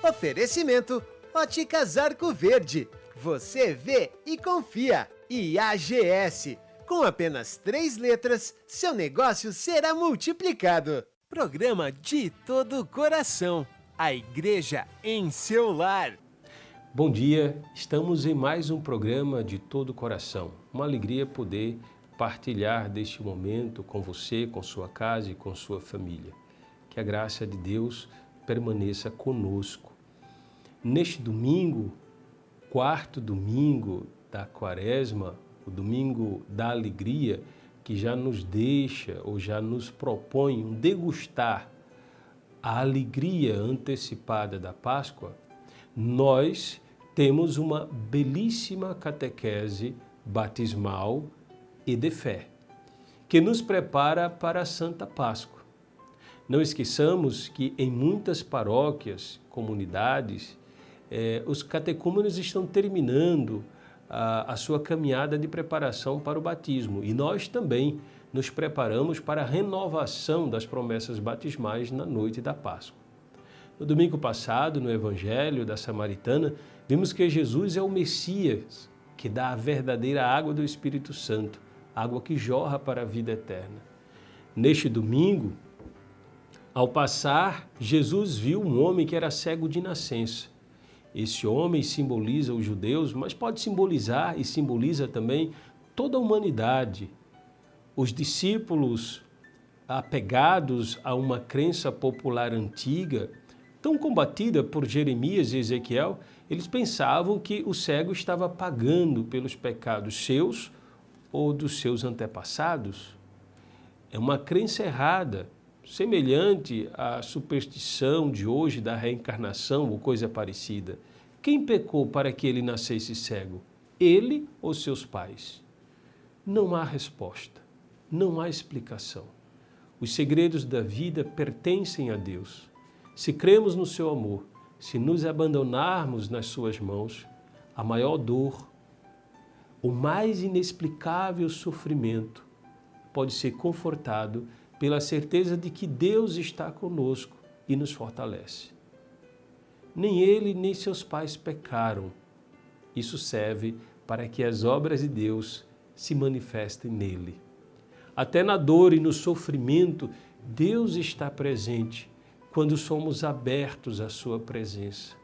Oferecimento Óticas Arco Verde. Você vê e confia. E AGS. Com apenas 3 letras, seu negócio será multiplicado. Programa De Todo o Coração. A igreja em seu lar. Bom dia, estamos em mais um programa De Todo o Coração. Uma alegria poder partilhar deste momento com você, com sua casa e com sua família. Que a graça de Deus permaneça conosco. Neste domingo, quarto domingo da Quaresma, o domingo da alegria, que já nos deixa ou já nos propõe um degustar a alegria antecipada da Páscoa, nós temos uma belíssima catequese batismal e de fé, que nos prepara para a Santa Páscoa. Não esqueçamos que em muitas paróquias, comunidades, os catecúmenos estão terminando a sua caminhada de preparação para o batismo. E nós também nos preparamos para a renovação das promessas batismais na noite da Páscoa. No domingo passado, no Evangelho da Samaritana, vimos que Jesus é o Messias, que dá a verdadeira água do Espírito Santo, água que jorra para a vida eterna. Neste domingo, ao passar, Jesus viu um homem que era cego de nascença. Esse homem simboliza os judeus, mas pode simbolizar e simboliza também toda a humanidade. Os discípulos apegados a uma crença popular antiga, tão combatida por Jeremias e Ezequiel, eles pensavam que o cego estava pagando pelos pecados seus ou dos seus antepassados. É uma crença errada, semelhante à superstição de hoje da reencarnação ou coisa parecida. Quem pecou para que ele nascesse cego? Ele ou seus pais? Não há resposta, não há explicação. Os segredos da vida pertencem a Deus. Se cremos no seu amor, se nos abandonarmos nas suas mãos, a maior dor, o mais inexplicável sofrimento pode ser confortado pela certeza de que Deus está conosco e nos fortalece. Nem ele nem seus pais pecaram. Isso serve para que as obras de Deus se manifestem nele. Até na dor e no sofrimento, Deus está presente quando somos abertos à sua presença.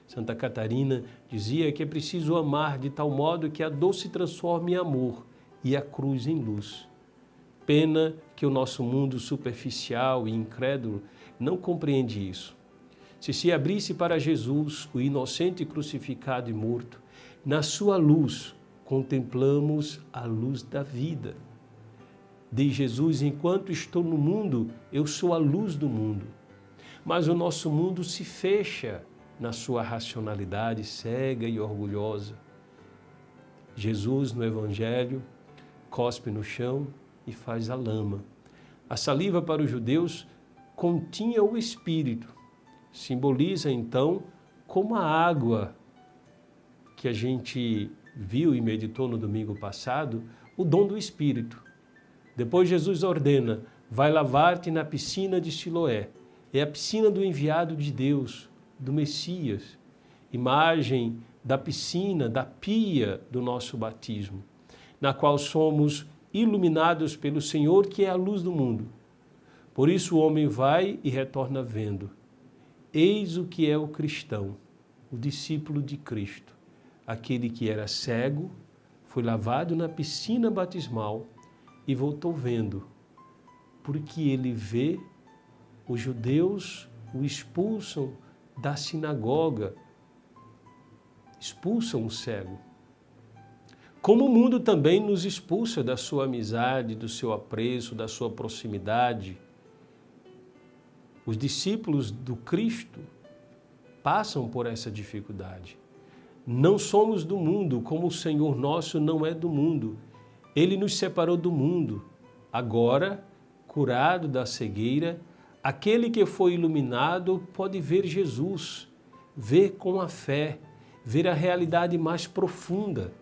Santa Catarina dizia que é preciso amar de tal modo que a dor se transforme em amor e a cruz em luz. Pena que o nosso mundo superficial e incrédulo não compreende isso. Se abrisse para Jesus, o inocente crucificado e morto, na sua luz contemplamos a luz da vida. Diz Jesus: enquanto estou no mundo, eu sou a luz do mundo. Mas o nosso mundo se fecha na sua racionalidade cega e orgulhosa. Jesus, no Evangelho, cospe no chão e faz a lama. A saliva para os judeus continha o Espírito. Simboliza, então, como a água que a gente viu e meditou no domingo passado, o dom do Espírito. Depois Jesus ordena: vai lavar-te na piscina de Siloé. É a piscina do enviado de Deus, do Messias. Imagem da piscina, da pia do nosso batismo, na qual somos iluminados pelo Senhor, que é a luz do mundo. Por isso o homem vai e retorna vendo. Eis o que é o cristão, o discípulo de Cristo, aquele que era cego, foi lavado na piscina batismal e voltou vendo, porque ele vê os judeus o expulsam da sinagoga, expulsam o cego. Como o mundo também nos expulsa da sua amizade, do seu apreço, da sua proximidade. Os discípulos do Cristo passam por essa dificuldade. Não somos do mundo, como o Senhor nosso não é do mundo. Ele nos separou do mundo. Agora, curado da cegueira, aquele que foi iluminado pode ver Jesus, ver com a fé, ver a realidade mais profunda,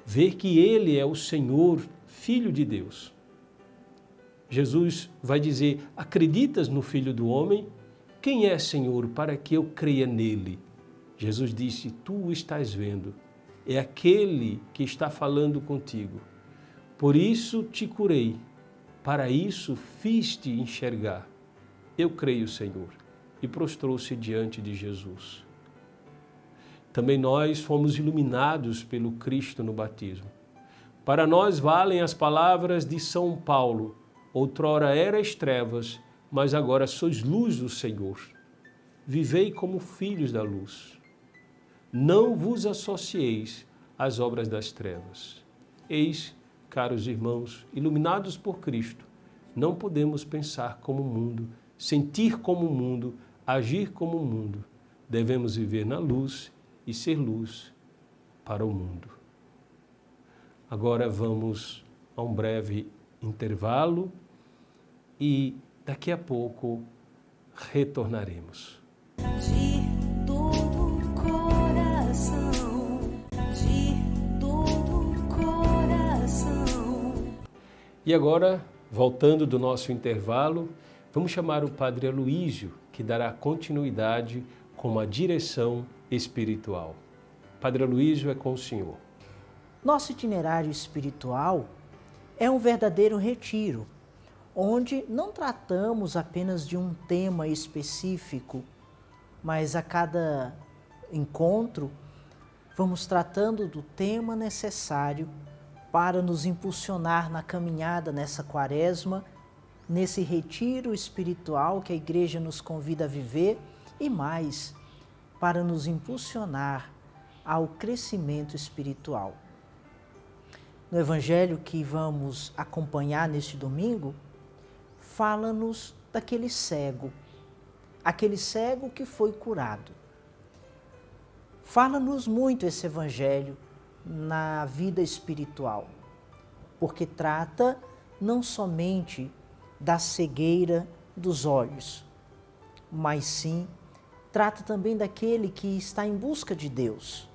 ver que Ele é o Senhor, Filho de Deus. Jesus vai dizer: acreditas no Filho do Homem? quem é, Senhor, para que eu creia nele? Jesus disse, tu o estás vendo, é aquele que está falando contigo. Por isso te curei, para isso fiz-te enxergar. Eu creio, Senhor, e prostrou-se diante de Jesus. Também nós fomos iluminados pelo Cristo no batismo. Para nós valem as palavras de São Paulo, outrora erais trevas, mas agora sois luz do Senhor. Vivei como filhos da luz. Não vos associeis às obras das trevas. Eis, caros irmãos, iluminados por Cristo, não podemos pensar como o mundo, sentir como o mundo, agir como o mundo. Devemos viver na luz e ser luz para o mundo. Agora vamos a um breve intervalo e daqui a pouco retornaremos. De todo coração, de todo coração. E agora, voltando do nosso intervalo, vamos chamar o Padre Aloísio, que dará continuidade com a direção espiritual. Padre Aloísio, é com o senhor. Nosso itinerário espiritual é um verdadeiro retiro, onde não tratamos apenas de um tema específico, mas a cada encontro vamos tratando do tema necessário para nos impulsionar na caminhada nessa quaresma, nesse retiro espiritual que a Igreja nos convida a viver e mais, para nos impulsionar ao crescimento espiritual. No Evangelho que vamos acompanhar neste domingo, fala-nos daquele cego que foi curado. Fala-nos muito esse Evangelho na vida espiritual, porque trata não somente da cegueira dos olhos, mas sim trata também daquele que está em busca de Deus,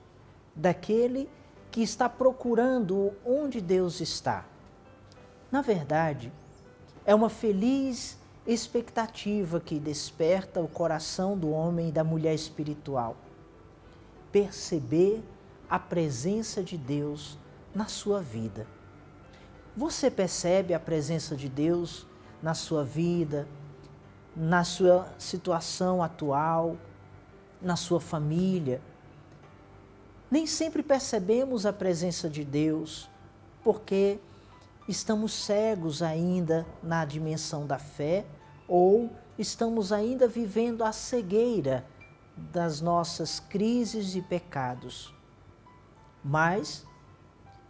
daquele que está procurando onde Deus está. Na verdade, é uma feliz expectativa que desperta o coração do homem e da mulher espiritual. Perceber a presença de Deus na sua vida. Você percebe a presença de Deus na sua vida, na sua situação atual, na sua família? Nem sempre percebemos a presença de Deus, porque estamos cegos ainda na dimensão da fé ou estamos ainda vivendo a cegueira das nossas crises e pecados. Mas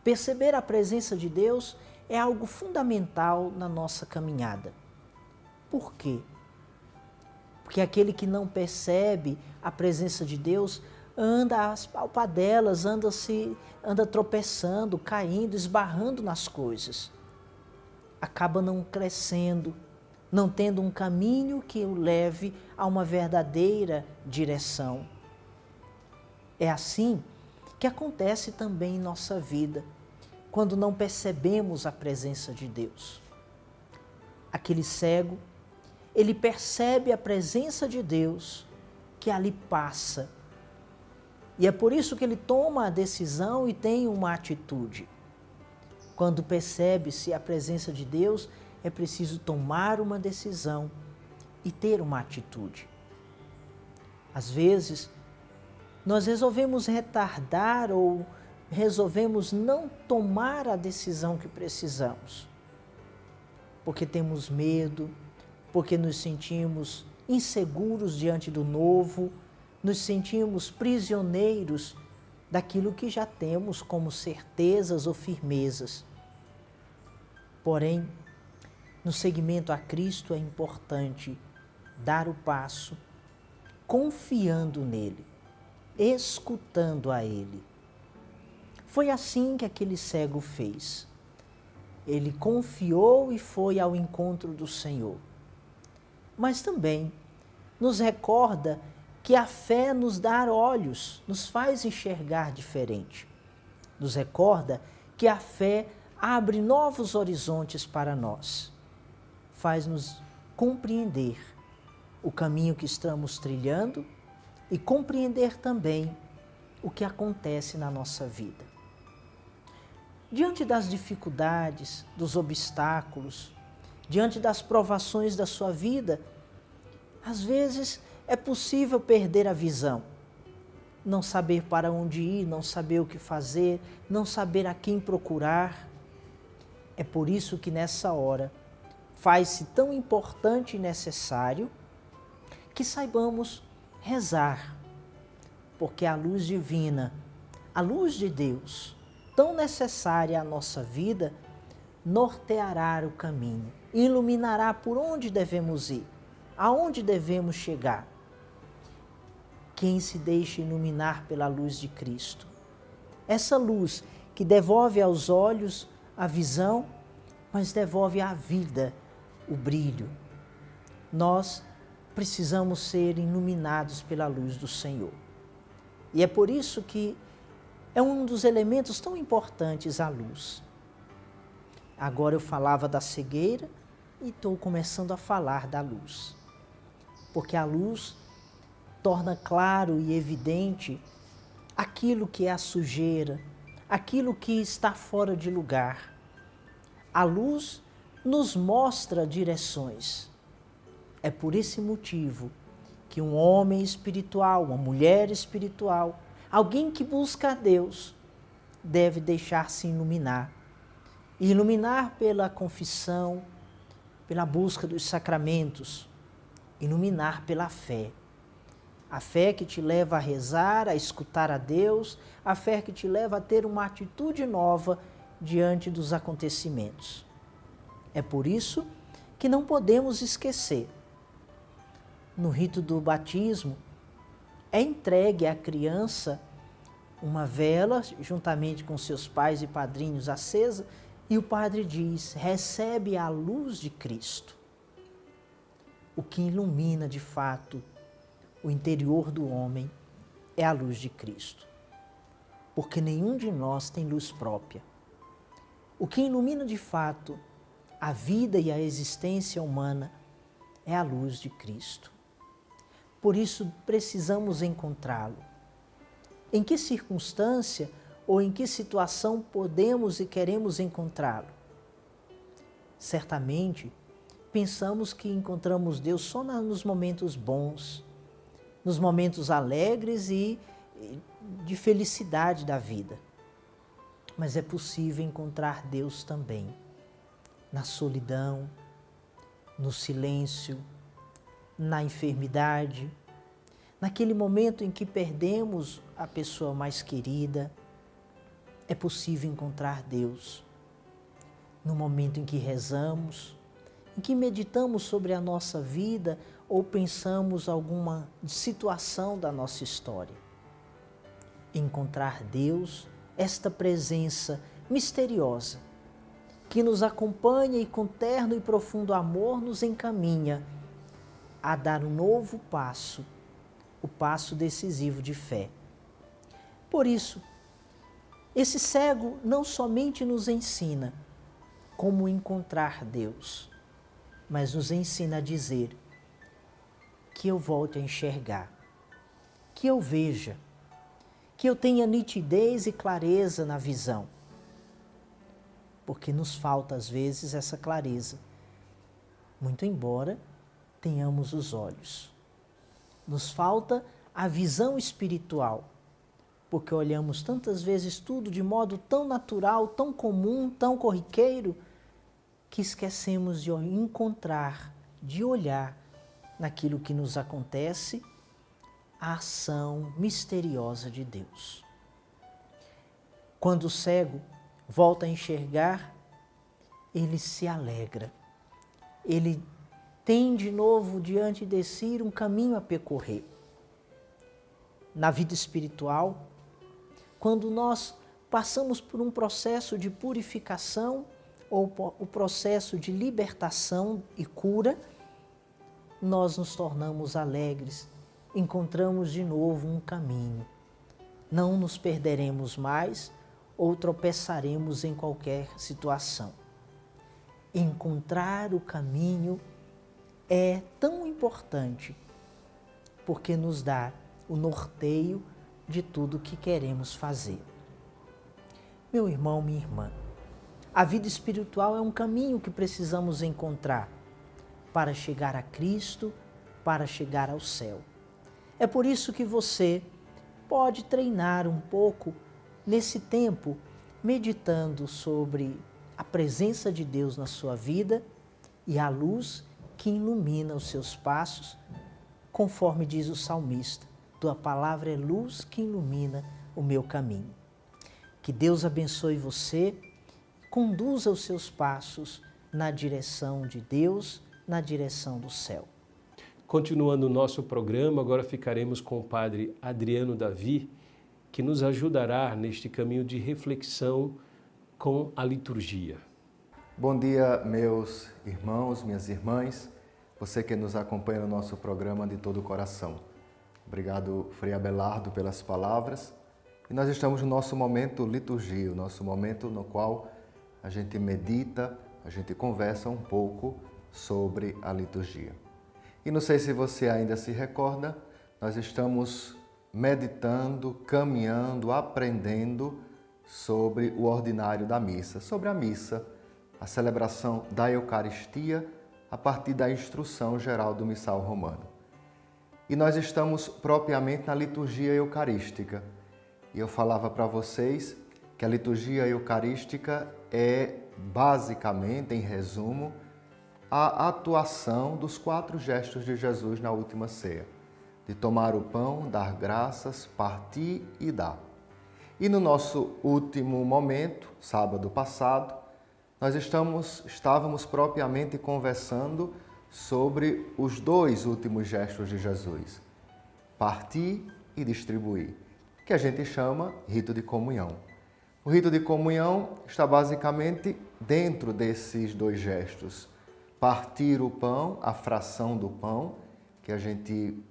perceber a presença de Deus é algo fundamental na nossa caminhada. Por quê? Porque aquele que não percebe a presença de Deus anda às palpadelas, anda tropeçando, caindo, esbarrando nas coisas. Acaba não crescendo, não tendo um caminho que o leve a uma verdadeira direção. É assim que acontece também em nossa vida, quando não percebemos a presença de Deus. Aquele cego, ele percebe a presença de Deus que ali passa. E é por isso que ele toma a decisão e tem uma atitude. Quando percebe-se a presença de Deus, é preciso tomar uma decisão e ter uma atitude. Às vezes, nós resolvemos retardar ou resolvemos não tomar a decisão que precisamos. Porque temos medo, porque nos sentimos inseguros diante do novo, nos sentimos prisioneiros daquilo que já temos como certezas ou firmezas. Porém, no seguimento a Cristo é importante dar o passo confiando nele, escutando a ele. Foi assim que aquele cego fez. Ele confiou e foi ao encontro do Senhor. Mas também nos recorda que a fé nos dá olhos, nos faz enxergar diferente. Nos recorda que a fé abre novos horizontes para nós. Faz-nos compreender o caminho que estamos trilhando e compreender também o que acontece na nossa vida. Diante das dificuldades, dos obstáculos, diante das provações da sua vida, às vezes é possível perder a visão, não saber para onde ir, não saber o que fazer, não saber a quem procurar. É por isso que nessa hora faz-se tão importante e necessário que saibamos rezar, porque a luz divina, a luz de Deus, tão necessária à nossa vida, norteará o caminho, iluminará por onde devemos ir, aonde devemos chegar. Quem se deixa iluminar pela luz de Cristo, essa luz que devolve aos olhos a visão, mas devolve à vida o brilho. Nós precisamos ser iluminados pela luz do Senhor. E é por isso que é um dos elementos tão importantes a luz. Agora eu falava da cegueira e estou começando a falar da luz. Porque a luz torna claro e evidente aquilo que é a sujeira, aquilo que está fora de lugar. A luz nos mostra direções. É por esse motivo que um homem espiritual, uma mulher espiritual, alguém que busca a Deus, deve deixar-se iluminar. E iluminar pela confissão, pela busca dos sacramentos, iluminar pela fé. A fé que te leva a rezar, a escutar a Deus, a fé que te leva a ter uma atitude nova diante dos acontecimentos. É por isso que não podemos esquecer. No rito do batismo, é entregue à criança uma vela, juntamente com seus pais e padrinhos acesa, e o padre diz: recebe a luz de Cristo. O que ilumina de fato o interior do homem é a luz de Cristo. Porque nenhum de nós tem luz própria. O que ilumina de fato a vida e a existência humana é a luz de Cristo. Por isso precisamos encontrá-lo. Em que circunstância ou em que situação podemos e queremos encontrá-lo? Certamente, pensamos que encontramos Deus só nos momentos bons, nos momentos alegres e de felicidade da vida. Mas é possível encontrar Deus também na solidão, no silêncio, na enfermidade, naquele momento em que perdemos a pessoa mais querida. É possível encontrar Deus no momento em que rezamos, em que meditamos sobre a nossa vida ou pensamos alguma situação da nossa história. Encontrar Deus, esta presença misteriosa, que nos acompanha e com terno e profundo amor nos encaminha a dar um novo passo, o passo decisivo de fé. Por isso, esse cego não somente nos ensina como encontrar Deus, mas nos ensina a dizer que eu volte a enxergar, que eu veja, que eu tenha nitidez e clareza na visão. Porque nos falta às vezes essa clareza, muito embora tenhamos os olhos. Nos falta a visão espiritual, porque olhamos tantas vezes tudo de modo tão natural, tão comum, tão corriqueiro, que esquecemos de encontrar, de olhar naquilo que nos acontece, a ação misteriosa de Deus. Quando o cego volta a enxergar, ele se alegra. Ele tem de novo diante de si um caminho a percorrer. Na vida espiritual, quando nós passamos por um processo de purificação ou o processo de libertação e cura, nós nos tornamos alegres, encontramos de novo um caminho. Não nos perderemos mais ou tropeçaremos em qualquer situação. Encontrar o caminho é tão importante porque nos dá o norteio de tudo que queremos fazer. Meu irmão, minha irmã, a vida espiritual é um caminho que precisamos encontrar para chegar a Cristo, para chegar ao céu. É por isso que você pode treinar um pouco nesse tempo, meditando sobre a presença de Deus na sua vida e a luz que ilumina os seus passos, conforme diz o salmista, tua palavra é luz que ilumina o meu caminho. Que Deus abençoe você, conduza os seus passos na direção de Deus, na direção do céu. Continuando o nosso programa, agora ficaremos com o Padre Adriano Davi, que nos ajudará neste caminho de reflexão com a liturgia. Bom dia, meus irmãos, minhas irmãs, você que nos acompanha no nosso programa de todo o coração. Obrigado, Frei Abelardo, pelas palavras. E nós estamos no nosso momento liturgia, o nosso momento no qual a gente medita, a gente conversa um pouco sobre a liturgia. E não sei se você ainda se recorda, nós estamos meditando, caminhando, aprendendo sobre o ordinário da missa, sobre a missa, a celebração da Eucaristia a partir da instrução geral do Missal Romano. E nós estamos propriamente na liturgia eucarística. E eu falava para vocês que a liturgia eucarística é basicamente, em resumo, a atuação dos 4 gestos de Jesus na última ceia, de tomar o pão, dar graças, partir e dar. E no nosso último momento, sábado passado, nós estávamos propriamente conversando sobre os 2 últimos gestos de Jesus, partir e distribuir, que a gente chama rito de comunhão. O rito de comunhão está basicamente dentro desses 2 gestos. Partir o pão, a fração do pão, que a gente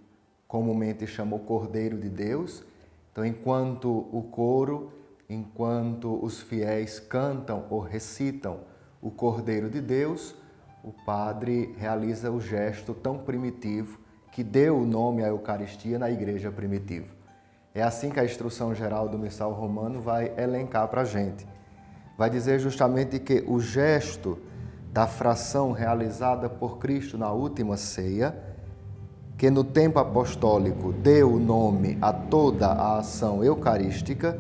comumente chama o Cordeiro de Deus. Então, enquanto o coro, enquanto os fiéis cantam ou recitam o Cordeiro de Deus, o padre realiza o gesto tão primitivo que deu o nome à Eucaristia na igreja primitiva. É assim que a instrução geral do Missal Romano vai elencar para a gente. Vai dizer justamente que o gesto da fração realizada por Cristo na última ceia, que no tempo apostólico deu o nome a toda a ação eucarística,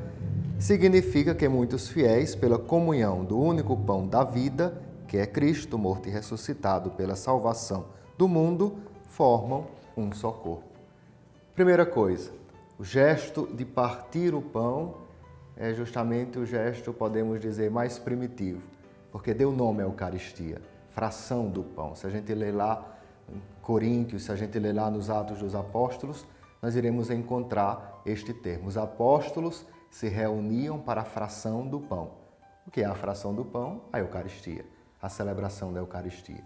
significa que muitos fiéis, pela comunhão do único pão da vida, que é Cristo morto e ressuscitado pela salvação do mundo, formam um só corpo. Primeira coisa, o gesto de partir o pão é justamente o gesto, podemos dizer, mais primitivo, porque deu nome à Eucaristia, fração do pão. Se a gente ler lá em Coríntios, se a gente ler lá nos Atos dos Apóstolos, nós iremos encontrar este termo. Os apóstolos se reuniam para a fração do pão. O que é a fração do pão? A Eucaristia, a celebração da Eucaristia.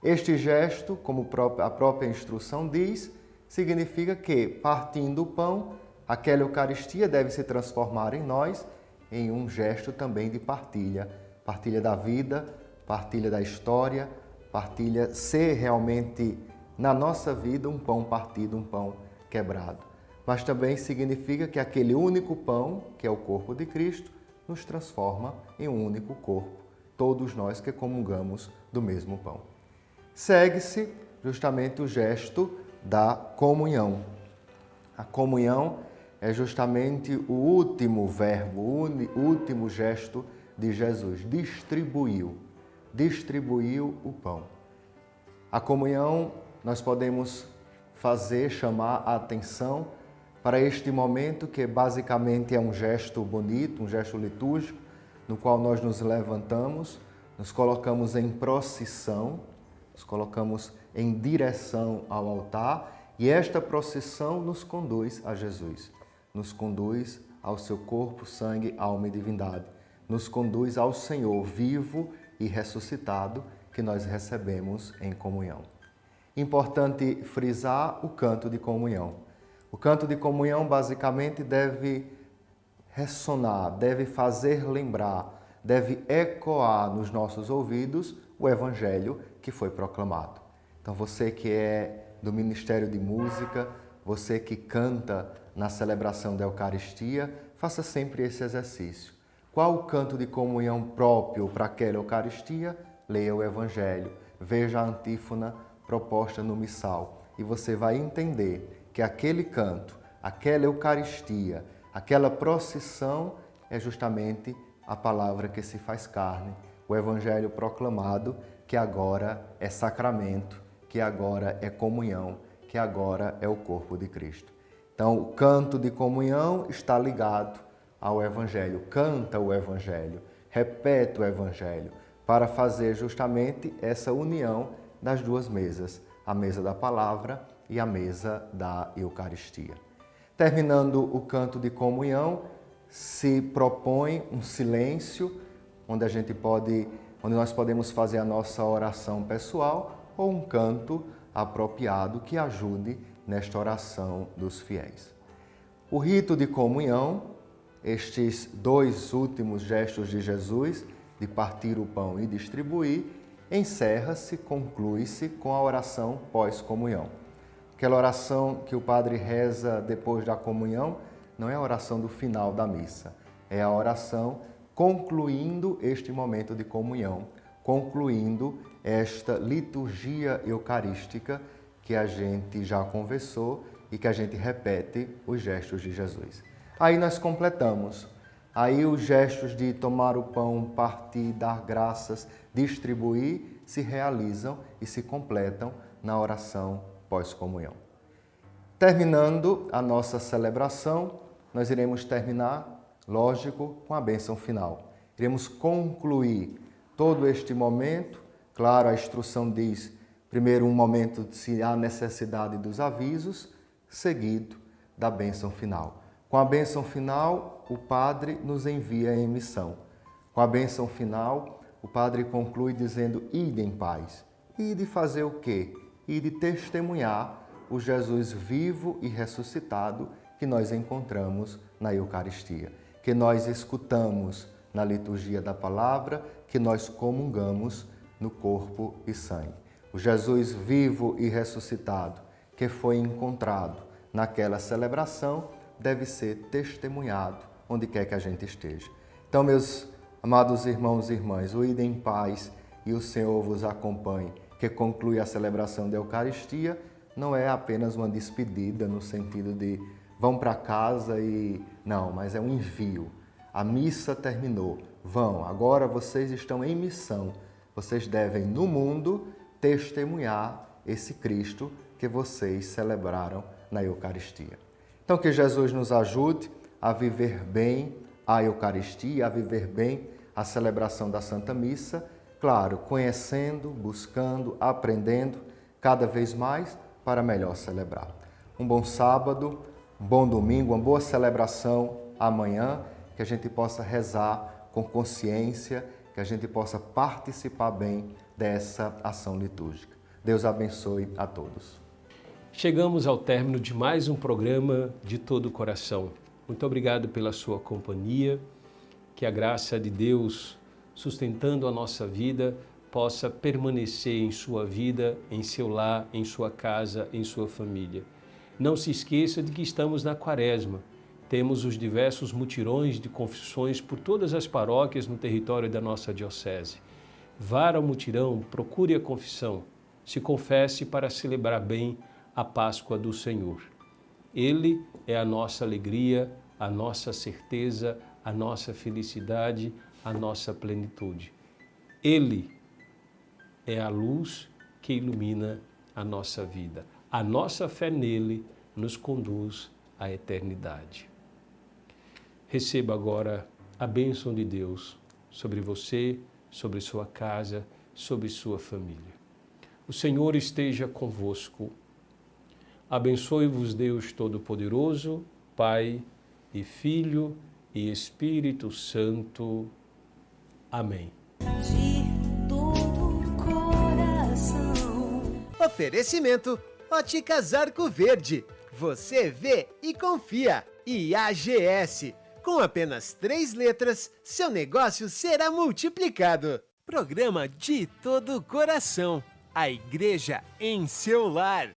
Este gesto, como a própria instrução diz, significa que, partindo o pão, aquela Eucaristia deve se transformar em nós em um gesto também de partilha. Partilha da vida, partilha da história, partilha ser realmente na nossa vida um pão partido, um pão quebrado. Mas também significa que aquele único pão, que é o corpo de Cristo, nos transforma em um único corpo, todos nós que comungamos do mesmo pão. Segue-se justamente o gesto da comunhão. A comunhão é justamente o último verbo, o último gesto de Jesus. Distribuiu o pão. A comunhão nós podemos chamar a atenção para este momento que basicamente é um gesto bonito, um gesto litúrgico, no qual nós nos levantamos, nos colocamos em procissão, nos colocamos em direção ao altar e esta procissão nos conduz a Jesus, nos conduz ao seu corpo, sangue, alma e divindade, nos conduz ao Senhor vivo e ressuscitado que nós recebemos em comunhão. Importante frisar o canto de comunhão. O canto de comunhão basicamente deve ressonar, deve fazer lembrar, deve ecoar nos nossos ouvidos o Evangelho que foi proclamado. Então você que é do Ministério de Música, você que canta na celebração da Eucaristia, faça sempre esse exercício. Qual o canto de comunhão próprio para aquela Eucaristia? Leia o Evangelho, veja a antífona proposta no missal e você vai entender que aquele canto, aquela Eucaristia, aquela procissão é justamente a palavra que se faz carne, o Evangelho proclamado, que agora é sacramento, que agora é comunhão, que agora é o corpo de Cristo. Então, o canto de comunhão está ligado ao Evangelho. Canta o Evangelho, repete o Evangelho, para fazer justamente essa união das duas mesas, a mesa da palavra e a mesa da Eucaristia. Terminando o canto de comunhão, se propõe um silêncio, onde nós podemos fazer a nossa oração pessoal ou um canto apropriado que ajude nesta oração dos fiéis. O rito de comunhão, estes dois últimos gestos de Jesus, de partir o pão e distribuir, encerra-se, conclui-se com a oração pós-comunhão. Aquela oração que o padre reza depois da comunhão não é a oração do final da missa, é a oração concluindo este momento de comunhão, concluindo esta liturgia eucarística que a gente já conversou e que a gente repete os gestos de Jesus. Aí nós completamos. Aí os gestos de tomar o pão, partir, dar graças, distribuir, se realizam e se completam na oração pós-comunhão. Terminando a nossa celebração, nós iremos terminar, lógico, com a bênção final. Iremos concluir todo este momento. Claro, a instrução diz, primeiro um momento se há necessidade dos avisos, seguido da bênção final. Com a bênção final, o Padre nos envia em missão. Com a bênção final, o Padre conclui dizendo, ide em paz. Ide fazer o quê? Ide testemunhar o Jesus vivo e ressuscitado que nós encontramos na Eucaristia, que nós escutamos na liturgia da palavra, que nós comungamos no corpo e sangue. O Jesus vivo e ressuscitado que foi encontrado naquela celebração deve ser testemunhado onde quer que a gente esteja. Então, meus amados irmãos e irmãs, o ide em paz e o Senhor vos acompanhe, que conclui a celebração da Eucaristia, não é apenas uma despedida no sentido de vão para casa e... Não, mas é um envio. A missa terminou. Vão, agora vocês estão em missão. Vocês devem, no mundo, testemunhar esse Cristo que vocês celebraram na Eucaristia. Então, que Jesus nos ajude a viver bem a Eucaristia, a viver bem a celebração da Santa Missa, claro, conhecendo, buscando, aprendendo cada vez mais para melhor celebrar. Um bom sábado, um bom domingo, uma boa celebração amanhã, que a gente possa rezar com consciência, que a gente possa participar bem dessa ação litúrgica. Deus abençoe a todos. Chegamos ao término de mais um programa de todo o coração. Muito obrigado pela sua companhia, que a graça de Deus, sustentando a nossa vida, possa permanecer em sua vida, em seu lar, em sua casa, em sua família. Não se esqueça de que estamos na Quaresma. Temos os diversos mutirões de confissões por todas as paróquias no território da nossa diocese. Vá ao mutirão, procure a confissão, se confesse para celebrar bem a Páscoa do Senhor. Ele é a nossa alegria, a nossa certeza, a nossa felicidade, a nossa plenitude. Ele é a luz que ilumina a nossa vida. A nossa fé nele nos conduz à eternidade. Receba agora a bênção de Deus sobre você, sobre sua casa, sobre sua família. O Senhor esteja convosco. Abençoe-vos Deus Todo-Poderoso, Pai e Filho e Espírito Santo. Amém. De todo coração. Oferecimento Óticas Arco Verde. Você vê e confia. E AGS. Com apenas 3 letras, seu negócio será multiplicado. Programa De Todo Coração. A igreja em seu lar.